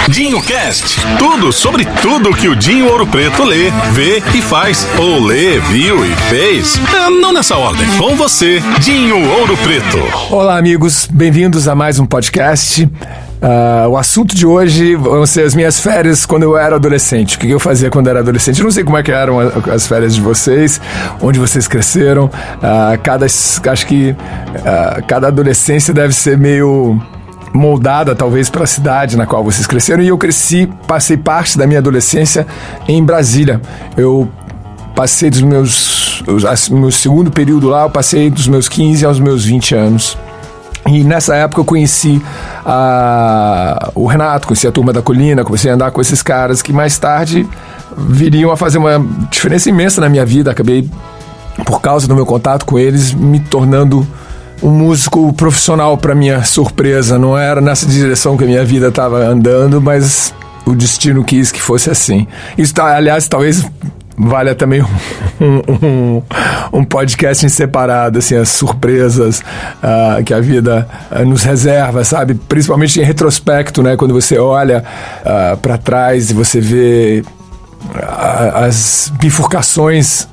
Dinho Cast, tudo sobre tudo que o Dinho Ouro Preto lê, vê e faz. Ou lê, viu e fez. Não nessa ordem. Com você, Dinho Ouro Preto. Olá, amigos. Bem-vindos a mais um podcast. O assunto de hoje vão ser as minhas férias quando eu era adolescente. O que eu fazia quando eu era adolescente? Eu não sei como é que eram as férias de vocês, onde vocês cresceram. Acho que cada adolescência deve ser meio moldada talvez pela cidade na qual vocês cresceram, e eu passei parte da minha adolescência em Brasília. Eu passei meu segundo período lá, eu passei dos meus 15 aos meus 20 anos. E nessa época eu conheci o Renato, conheci a Turma da Colina, comecei a andar com esses caras que mais tarde viriam a fazer uma diferença imensa na minha vida. Acabei, por causa do meu contato com eles, me tornando um músico profissional, para minha surpresa. Não era nessa direção que a minha vida estava andando, mas o destino quis que fosse assim. Isso, aliás, talvez valha também um podcast em separado, assim, as surpresas que a vida nos reserva, sabe? Principalmente em retrospecto, né? Quando você olha para trás e você vê as bifurcações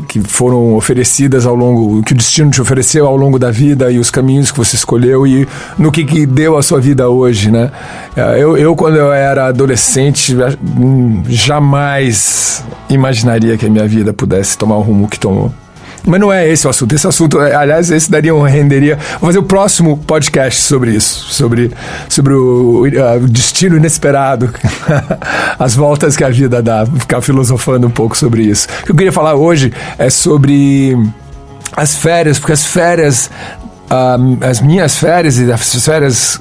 que foram oferecidas que o destino te ofereceu ao longo da vida, e os caminhos que você escolheu, e no que deu a sua vida hoje, né? Eu quando eu era adolescente, jamais imaginaria que a minha vida pudesse tomar o rumo que tomou. Mas não é esse o assunto. Esse assunto, aliás, esse renderia... Vou fazer o próximo podcast sobre isso. Sobre o destino inesperado. As voltas que a vida dá. Vou ficar filosofando um pouco sobre isso. O que eu queria falar hoje é sobre as férias. Porque as férias... as minhas férias e as férias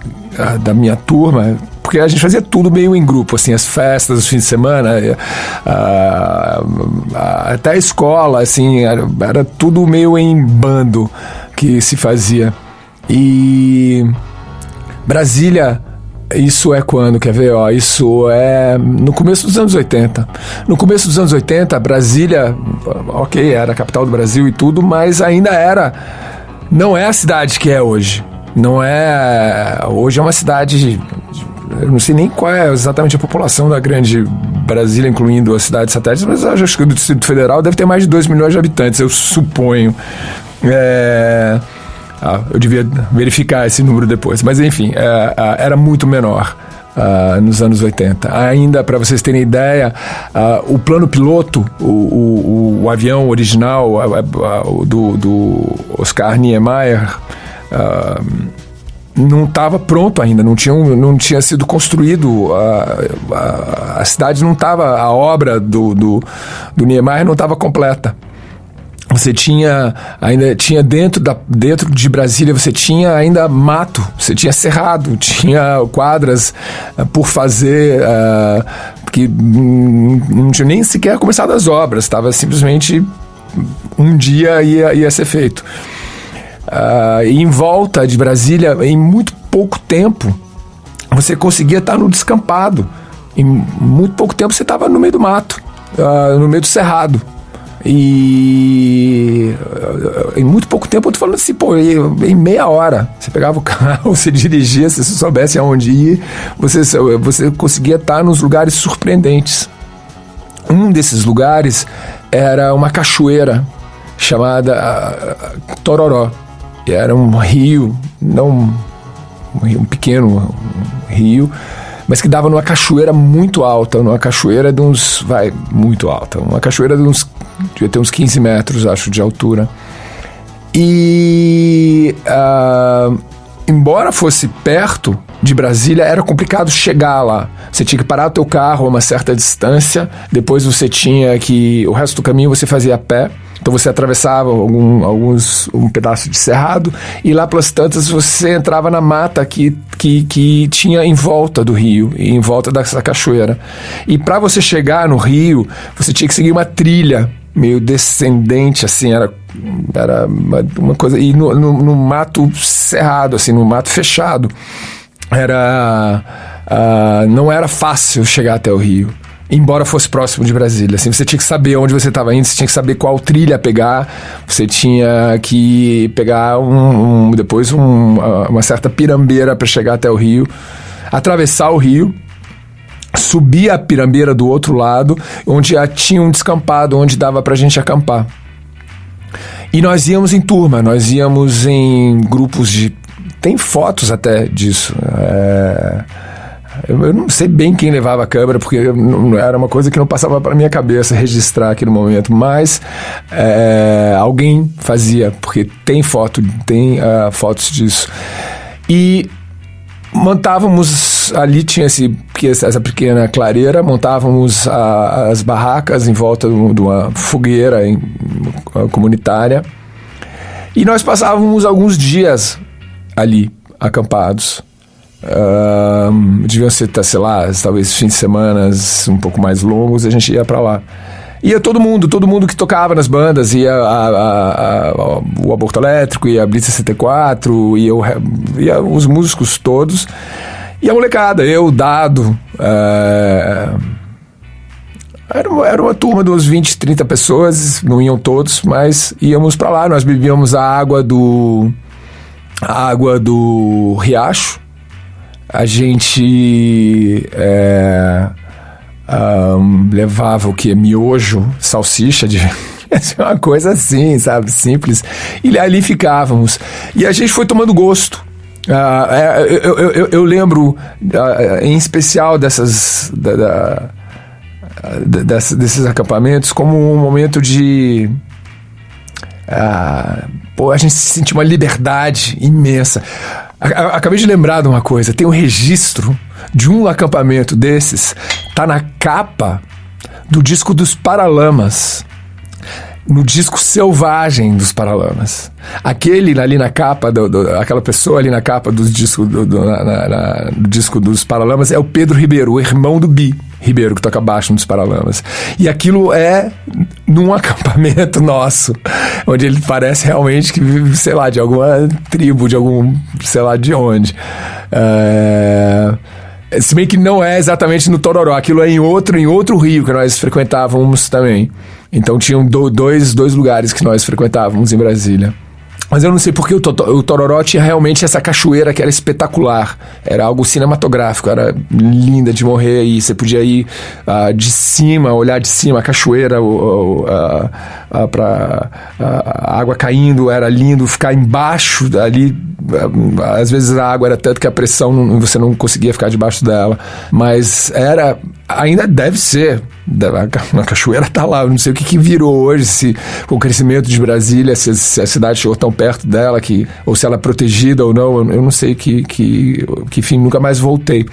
da minha turma... Porque a gente fazia tudo meio em grupo, assim, as festas, os fins de semana, até a escola, assim, era tudo meio em bando que se fazia. E Brasília, isso é quando, quer ver? Isso é no começo dos anos 80. No começo dos anos 80, Brasília, ok, era a capital do Brasil e tudo, mas ainda não é a cidade que é hoje. Não é... Hoje é uma cidade... Eu não sei nem qual é exatamente a população da grande Brasília, incluindo as cidades satélites, mas acho que o Distrito Federal deve ter mais de 2 milhões de habitantes, eu suponho. Eu devia verificar esse número depois, mas enfim, era muito menor nos anos 80. Ainda, para vocês terem ideia, o plano piloto, o avião original do Oscar Niemeyer, não estava pronto ainda, não tinha sido construído, a cidade não estava, a obra do Niemeyer não estava completa. Você ainda tinha dentro de Brasília, você tinha ainda mato, você tinha cerrado, tinha quadras por fazer, que não tinha nem sequer começado as obras, estava simplesmente um dia ia ser feito. Em volta de Brasília, em muito pouco tempo, você conseguia estar no descampado. Em muito pouco tempo você estava no meio do mato, no meio do cerrado. E em muito pouco tempo, eu tô falando assim, em meia hora, você pegava o carro, você dirigia, se você soubesse aonde ir, você conseguia estar nos lugares surpreendentes. Um desses lugares era uma cachoeira chamada Tororó. Era um rio, não um pequeno rio, mas que dava numa cachoeira muito alta, muito alta, uma cachoeira devia ter uns 15 metros, acho, de altura. E embora fosse perto de Brasília, era complicado chegar lá. Você tinha que parar o teu carro a uma certa distância, depois você tinha que... O resto do caminho você fazia a pé. Então você atravessava um pedaço de cerrado, e lá pelas tantas você entrava na mata que tinha em volta do rio, em volta dessa cachoeira. E para você chegar no rio, você tinha que seguir uma trilha meio descendente, assim, era uma coisa... E no mato cerrado, assim, no mato fechado. Não era fácil chegar até o rio, embora fosse próximo de Brasília. Assim, você tinha que saber onde você estava indo, você tinha que saber qual trilha pegar, você tinha que pegar depois uma certa pirambeira para chegar até o rio. atravessar o rio, subir a Pirambeira do outro lado, onde já tinha um descampado, onde dava pra gente acampar. E nós íamos em turma, nós íamos em grupos de... Tem fotos até disso. Eu não sei bem quem levava a câmera, porque não era uma coisa que não passava para minha cabeça registrar aquele momento, mas alguém fazia, porque tem fotos disso. E montávamos, ali tinha essa pequena clareira, montávamos as barracas em volta de uma fogueira comunitária, e nós passávamos alguns dias ali, acampados. Deviam ser, sei lá, talvez fins de semana um pouco mais longos, a gente ia pra lá. Ia todo mundo que tocava nas bandas, ia o Aborto Elétrico, ia a Blitz 64, ia os músicos todos, e a molecada, eu, Dado, era uma turma de uns 20, 30 pessoas, não iam todos, mas íamos pra lá, nós bebíamos a água do riacho. A gente levava o que? Miojo, salsicha, uma coisa assim, sabe? Simples. E ali ficávamos. E a gente foi tomando gosto. Eu lembro, em especial desses acampamentos, como um momento de... a gente sentiu uma liberdade imensa. Acabei de lembrar de uma coisa. Tem um registro de um acampamento desses. Tá na capa do disco dos Paralamas. No disco Selvagem dos Paralamas. Aquele ali na capa, aquela pessoa ali na capa do disco, do disco dos Paralamas é o Pedro Ribeiro, o irmão do Bi Ribeiro, que toca baixo nos Paralamas. E aquilo é num acampamento nosso, onde ele parece realmente que vive, sei lá, de alguma tribo, de algum, sei lá de onde. Se bem que não é exatamente no Tororó, aquilo é em outro rio que nós frequentávamos também. Então tinham dois lugares que nós frequentávamos em Brasília. Mas eu não sei porque o Tororó tinha realmente essa cachoeira que era espetacular. Era algo cinematográfico, era linda de morrer. E você podia ir de cima, olhar de cima a cachoeira, a água caindo, era lindo. Ficar embaixo ali, às vezes a água era tanto que a pressão, você não conseguia ficar debaixo dela. Mas ainda deve ser. A cachoeira tá lá, eu não sei o que virou hoje, se com o crescimento de Brasília, se a cidade chegou tão perto dela, ou se ela é protegida ou não, eu não sei que fim, nunca mais voltei.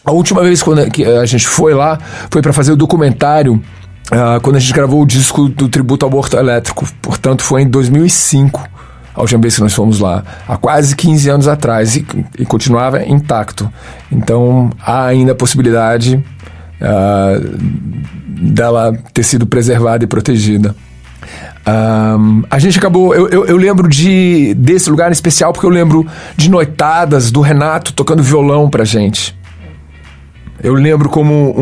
A última vez que a gente foi lá, foi para fazer o documentário, quando a gente gravou o disco do tributo ao Aborto Elétrico, portanto foi em 2005, a última vez que nós fomos lá, há quase 15 anos atrás, e continuava intacto. Então há ainda a possibilidade dela ter sido preservada e protegida. A gente acabou... Eu lembro desse lugar em especial porque eu lembro de noitadas do Renato tocando violão pra gente. Eu lembro como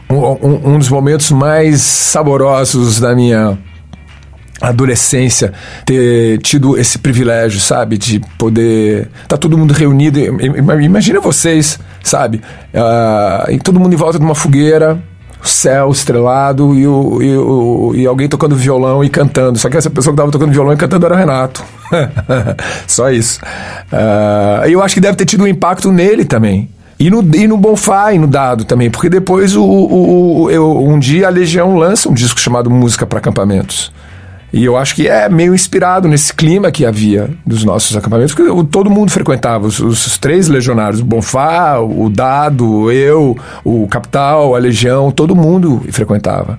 um dos momentos mais saborosos da minha adolescência, ter tido esse privilégio, sabe, de poder tá todo mundo reunido. Imagina vocês, sabe, e todo mundo em volta de uma fogueira, o céu estrelado e alguém tocando violão e cantando. Só que essa pessoa que estava tocando violão e cantando era o Renato. Só isso. Eu acho que deve ter tido um impacto nele também. E no Bonfá e no Dado também, porque depois um dia a Legião lança um disco chamado Música para Acampamentos. E eu acho que é meio inspirado nesse clima que havia dos nossos acampamentos, porque todo mundo frequentava, os três legionários, o Bonfá, o Dado, eu, o Capital, a Legião, todo mundo frequentava.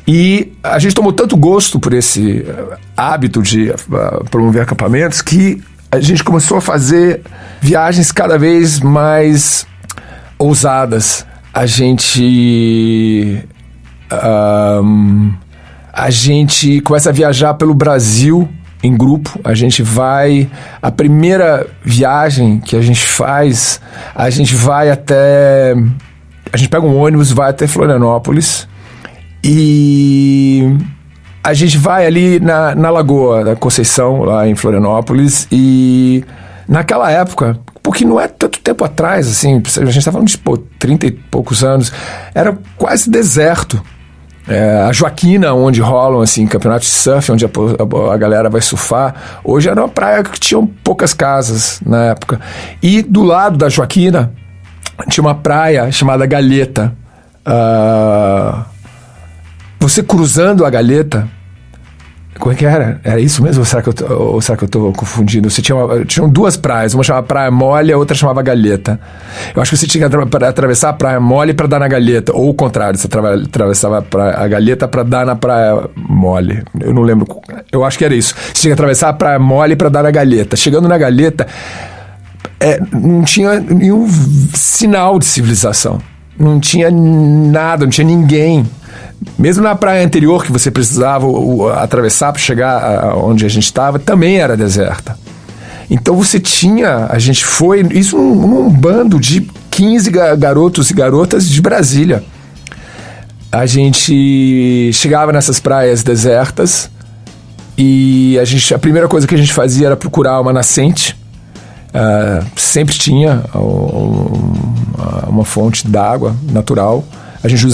E a gente tomou tanto gosto por esse hábito de promover acampamentos que a gente começou a fazer viagens cada vez mais ousadas. A gente começa a viajar pelo Brasil em grupo. A gente vai... A primeira viagem que a gente faz, a gente vai até... A gente pega um ônibus, vai até Florianópolis e a gente vai ali na Lagoa da Conceição, lá em Florianópolis, e naquela época, porque não é tanto tempo atrás, assim, a gente tá falando de 30 e poucos anos, era quase deserto. A Joaquina, onde rolam assim, campeonatos de surf, onde a galera vai surfar, hoje era uma praia que tinha poucas casas na época. E do lado da Joaquina tinha uma praia chamada Galheta. Você cruzando a Galheta, como é que era? Era isso mesmo? Ou será que eu tô confundindo? Tinham duas praias, uma chamava Praia Mole, a outra chamava Galheta. Eu acho que você tinha que atravessar a Praia Mole para dar na Galheta, ou o contrário, você atravessava a Galheta para dar na Praia Mole. Eu não lembro. Eu acho que era isso. Você tinha que atravessar a Praia Mole para dar na Galheta. Chegando na Galheta, não tinha nenhum sinal de civilização. Não tinha nada, não tinha ninguém. Mesmo na praia anterior, que você precisava atravessar para chegar onde a gente estava, também era deserta. Então a gente foi, isso num bando de 15 garotos e garotas de Brasília. A gente chegava nessas praias desertas e a primeira coisa que a gente fazia era procurar uma nascente. Sempre tinha uma fonte d'água natural. A gente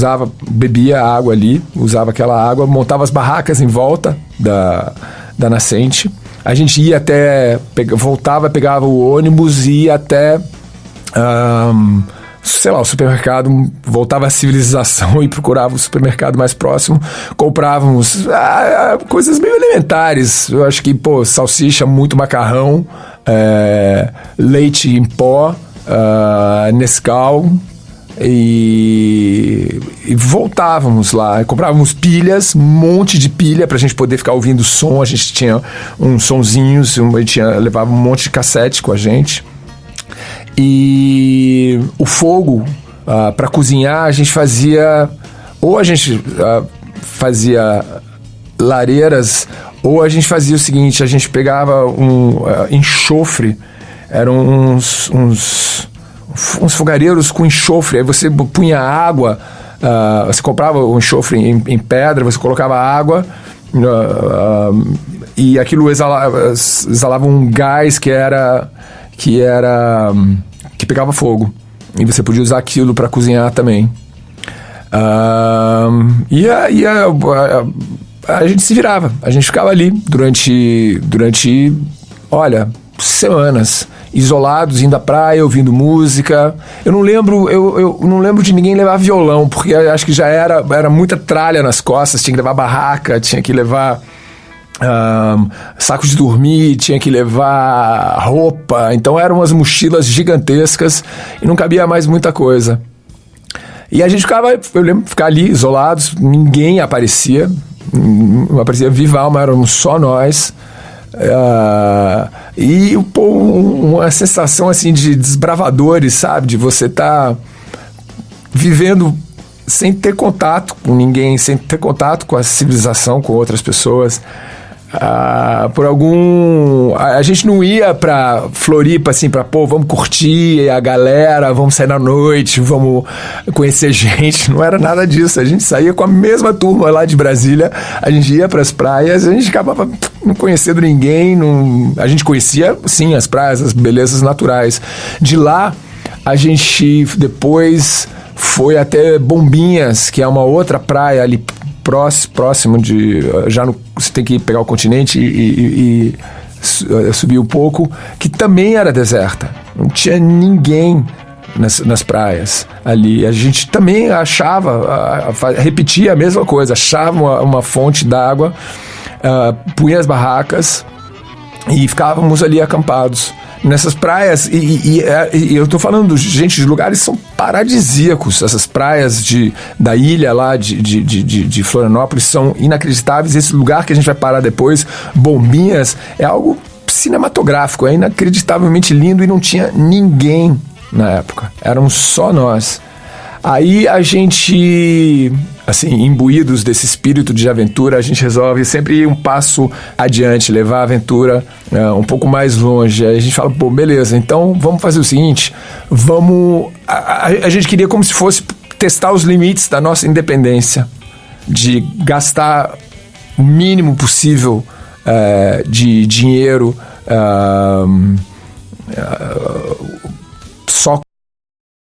bebia a água ali, usava aquela água, montava as barracas em volta da nascente. A gente ia voltava, pegava o ônibus e ia até, o supermercado, voltava à civilização e procurava o supermercado mais próximo. Comprávamos coisas meio elementares. Eu acho que, salsicha, muito macarrão, leite em pó, Nescau. E voltávamos lá, comprávamos pilhas, um monte de pilha pra gente poder ficar ouvindo som. A gente tinha uns sonzinhos, levava um monte de cassete com a gente. E o fogo, pra cozinhar, a gente fazia lareiras, ou a gente fazia o seguinte: a gente pegava enxofre, eram uns fogareiros com enxofre. Aí você punha água, você comprava o enxofre em pedra, você colocava água, e aquilo exalava um gás que pegava fogo, e você podia usar aquilo para cozinhar também. A gente se virava, a gente ficava ali durante semanas, isolados, indo à praia, ouvindo música. Eu não lembro de ninguém levar violão, porque acho que já era muita tralha nas costas. Tinha que levar barraca, tinha que levar saco de dormir, tinha que levar roupa. Então eram umas mochilas gigantescas e não cabia mais muita coisa. E a gente eu lembro de ficar ali isolados, ninguém aparecia, não aparecia viva alma, éramos só nós. E uma sensação assim de desbravadores, sabe? De você estar vivendo sem ter contato com ninguém, sem ter contato com a civilização, com outras pessoas. A gente não ia pra Floripa assim, vamos curtir a galera, vamos sair na noite, vamos conhecer gente. Não era nada disso. A gente saía com a mesma turma lá de Brasília, a gente ia pras praias, a gente acabava não conhecendo ninguém. A gente conhecia, sim, as praias, as belezas naturais. De lá, a gente depois foi até Bombinhas, que é uma outra praia ali próximo de... você tem que pegar o continente e subir um pouco, que também era deserta. Não tinha ninguém nas praias ali. A gente também repetia a mesma coisa, achava uma fonte d'água, punha as barracas e ficávamos ali acampados nessas praias. E eu tô falando, gente, de lugares que são paradisíacos. Essas praias da ilha lá de Florianópolis são inacreditáveis. Esse lugar que a gente vai parar depois, Bombinhas, é algo cinematográfico, é inacreditavelmente lindo, e não tinha ninguém na época, éramos só nós. Aí a gente, assim, imbuídos desse espírito de aventura, a gente resolve sempre ir um passo adiante, levar a aventura um pouco mais longe. Aí a gente fala, beleza, então vamos fazer o seguinte, a gente queria como se fosse testar os limites da nossa independência, de gastar o mínimo possível de dinheiro, só